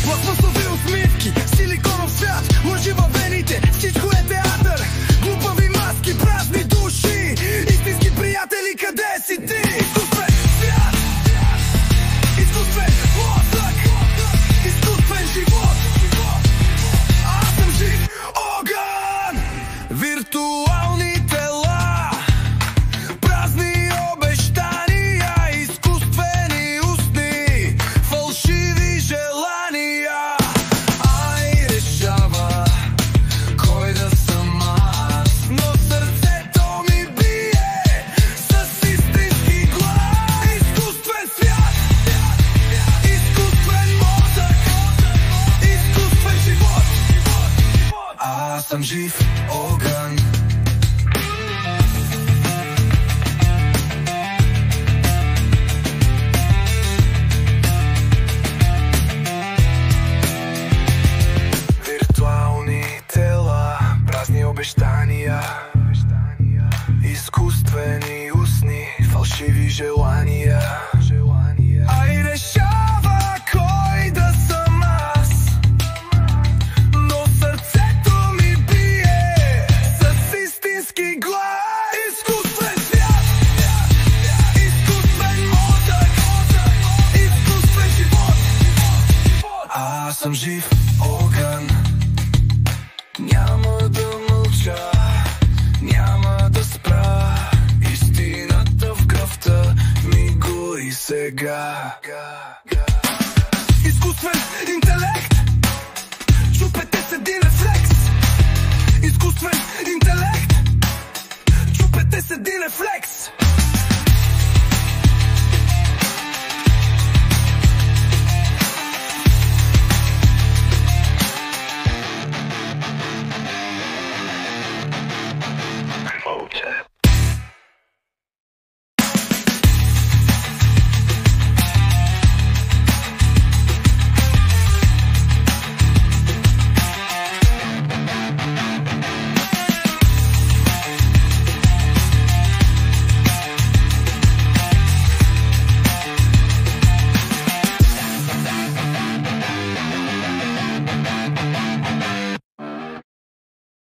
Пластмасови усмивки, силиконов свят, лъжи във вените, всичко е театър. Глупави маски, празни души, истински приятели, къде си ти? Изкуствен свят, изкуствен мозък, изкуствен живот. Аз съм жив огън, виртуални тела, празни обещания, изкуствени устни, фалшиви желания. Ай, решава кой да съм аз, но сърцето ми бие с истински глас. Изкуствен свят, изкуствен мозък, изкуствен живот. Аз съм жив огън. Виртуални тела, празни обещания, изкуствени устни, фалшиви желания. Ай, решава кой да съм аз, но сърцето ми бие с истински глас. Изкуствен свят, изкуствен мозък, изкуствен живот. Аз съм жив огън. Няма да мълча, няма да спра, истината в кръвта ми гори сега. Изкуствен интелект, чупете с един рефлекс. Изкуствен интелект, чупете с един рефлекс.